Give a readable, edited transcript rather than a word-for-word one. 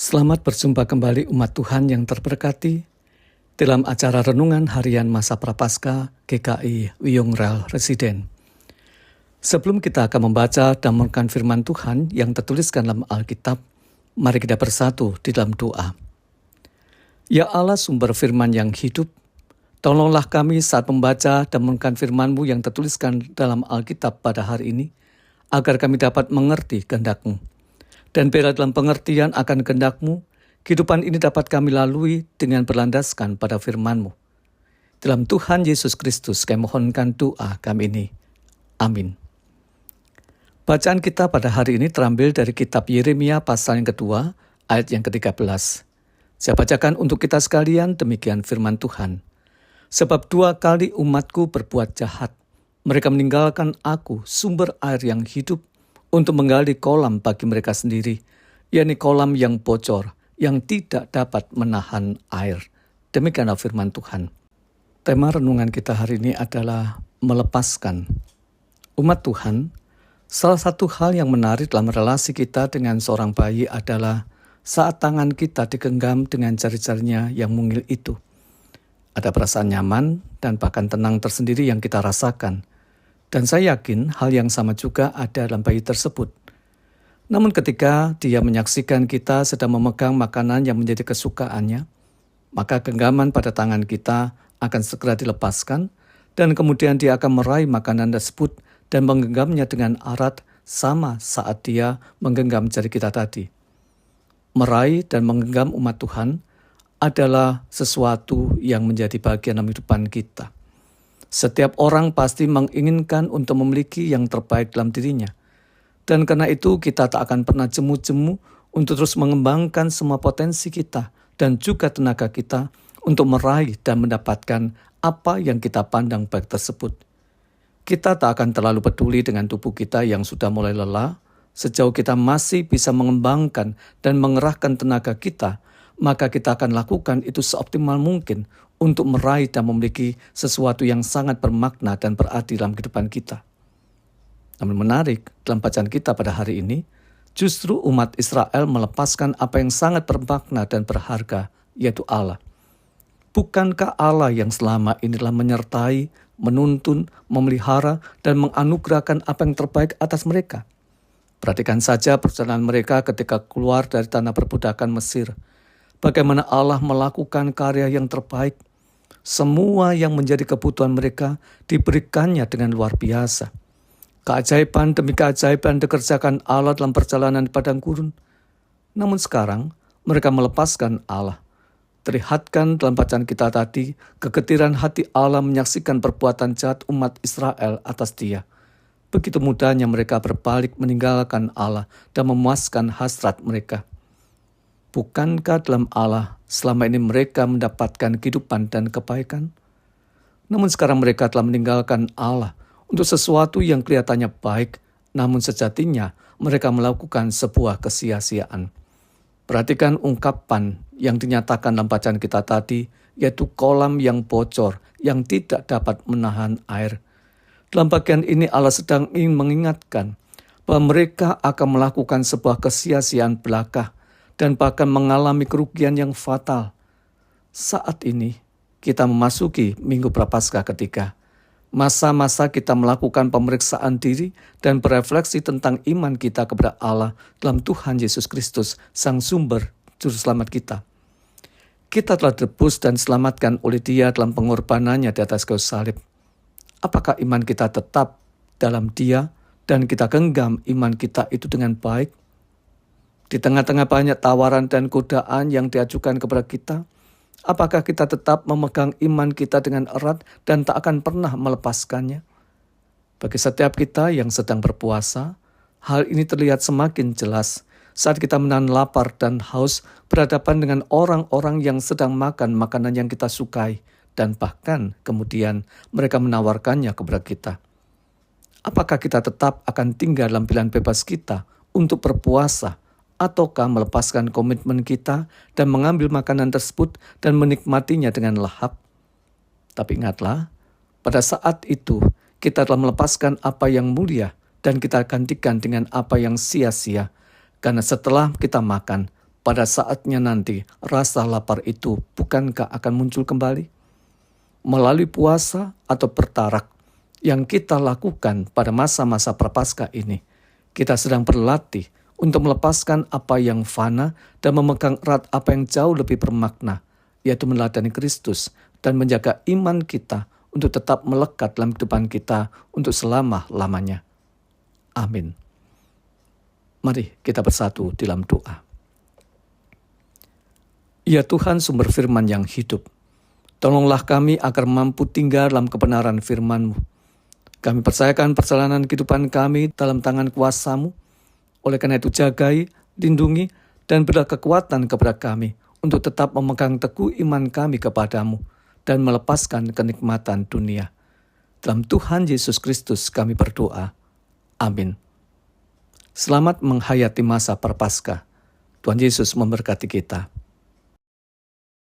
Selamat berjumpa kembali umat Tuhan yang terberkati dalam acara Renungan Harian Masa Prapaskah GKI Wiyung Rel Residen. Sebelum kita akan membaca dan merenungkan firman Tuhan yang tertuliskan dalam Alkitab, mari kita bersatu di dalam doa. Ya Allah, sumber firman yang hidup, tolonglah kami saat membaca dan merenungkan firman-Mu yang tertuliskan dalam Alkitab pada hari ini, agar kami dapat mengerti kehendak-Mu. Dan biarlah dalam pengertian akan kehendak-Mu, kehidupan ini dapat kami lalui dengan berlandaskan pada firman-Mu. Dalam Tuhan Yesus Kristus kami mohonkan doa kami ini. Amin. Bacaan kita pada hari ini terambil dari kitab Yeremia pasal yang kedua, ayat yang ke-13. Saya bacakan untuk kita sekalian demikian firman Tuhan. Sebab 2 kali umatku berbuat jahat. Mereka meninggalkan aku, sumber air yang hidup, untuk menggali kolam bagi mereka sendiri, yakni kolam yang bocor, yang tidak dapat menahan air. Demikianlah firman Tuhan. Tema renungan kita hari ini adalah melepaskan. Umat Tuhan, salah satu hal yang menarik dalam relasi kita dengan seorang bayi adalah saat tangan kita digenggam dengan jari-jarinya yang mungil itu. Ada perasaan nyaman dan bahkan tenang tersendiri yang kita rasakan. Dan saya yakin hal yang sama juga ada dalam bayi tersebut. Namun ketika dia menyaksikan kita sedang memegang makanan yang menjadi kesukaannya, maka genggaman pada tangan kita akan segera dilepaskan, dan kemudian dia akan meraih makanan tersebut dan menggenggamnya dengan erat sama saat dia menggenggam jari kita tadi. Meraih dan menggenggam umat Tuhan adalah sesuatu yang menjadi bagian dalam kehidupan kita. Setiap orang pasti menginginkan untuk memiliki yang terbaik dalam dirinya. Dan karena itu kita tak akan pernah jemu-jemu untuk terus mengembangkan semua potensi kita dan juga tenaga kita untuk meraih dan mendapatkan apa yang kita pandang baik tersebut. Kita tak akan terlalu peduli dengan tubuh kita yang sudah mulai lelah. Sejauh kita masih bisa mengembangkan dan mengerahkan tenaga kita, maka kita akan lakukan itu seoptimal mungkin untuk meraih dan memiliki sesuatu yang sangat bermakna dan berarti dalam kehidupan kita. Namun menarik, dalam bacaan kita pada hari ini, justru umat Israel melepaskan apa yang sangat bermakna dan berharga, yaitu Allah. Bukankah Allah yang selama ini telah menyertai, menuntun, memelihara, dan menganugerahkan apa yang terbaik atas mereka? Perhatikan saja perjalanan mereka ketika keluar dari tanah perbudakan Mesir. Bagaimana Allah melakukan karya yang terbaik. Semua yang menjadi kebutuhan mereka diberikannya dengan luar biasa. Keajaiban demi keajaiban dikerjakan Allah dalam perjalanan di padang gurun. Namun sekarang mereka melepaskan Allah. Terlihatkan dalam bacaan kita tadi, kegetiran hati Allah menyaksikan perbuatan jahat umat Israel atas dia. Begitu mudahnya mereka berbalik meninggalkan Allah dan memuaskan hasrat mereka. Bukankah dalam Allah selama ini mereka mendapatkan kehidupan dan kebaikan? Namun sekarang mereka telah meninggalkan Allah untuk sesuatu yang kelihatannya baik, namun sejatinya mereka melakukan sebuah kesia-siaan. Perhatikan ungkapan yang dinyatakan dalam bacaan kita tadi, yaitu kolam yang bocor, yang tidak dapat menahan air. Dalam bagian ini Allah sedang ingin mengingatkan bahwa mereka akan melakukan sebuah kesia-siaan belaka, dan bahkan mengalami kerugian yang fatal. Saat ini, kita memasuki Minggu Prapaskah ketiga. Masa-masa kita melakukan pemeriksaan diri dan berefleksi tentang iman kita kepada Allah dalam Tuhan Yesus Kristus, Sang Sumber Juru Selamat kita. Kita telah ditebus dan diselamatkan oleh Dia dalam pengorbanannya di atas kayu salib. Apakah iman kita tetap dalam Dia dan kita genggam iman kita itu dengan baik? Di tengah-tengah banyak tawaran dan godaan yang diajukan kepada kita, apakah kita tetap memegang iman kita dengan erat dan tak akan pernah melepaskannya? Bagi setiap kita yang sedang berpuasa, hal ini terlihat semakin jelas saat kita menahan lapar dan haus berhadapan dengan orang-orang yang sedang makan makanan yang kita sukai, dan bahkan kemudian mereka menawarkannya kepada kita. Apakah kita tetap akan tinggal dalam pilihan bebas kita untuk berpuasa, ataukah melepaskan komitmen kita dan mengambil makanan tersebut dan menikmatinya dengan lahap? Tapi ingatlah, pada saat itu kita telah melepaskan apa yang mulia dan kita gantikan dengan apa yang sia-sia. Karena setelah kita makan, pada saatnya nanti rasa lapar itu bukankah akan muncul kembali? Melalui puasa atau pertarak yang kita lakukan pada masa-masa Prapaskah ini, kita sedang berlatih untuk melepaskan apa yang fana dan memegang erat apa yang jauh lebih bermakna, yaitu meneladani Kristus dan menjaga iman kita untuk tetap melekat dalam kehidupan kita untuk selama-lamanya. Amin. Mari kita bersatu dalam doa. Ya Tuhan, sumber firman yang hidup, tolonglah kami agar mampu tinggal dalam kebenaran firman-Mu. Kami percayakan perjalanan kehidupan kami dalam tangan kuasa-Mu. Oleh karena itu jagai, lindungi, dan berilah kekuatan kepada kami untuk tetap memegang teguh iman kami kepadamu dan melepaskan kenikmatan dunia. Dalam Tuhan Yesus Kristus kami berdoa. Amin. Selamat menghayati masa Prapaskah. Tuhan Yesus memberkati kita.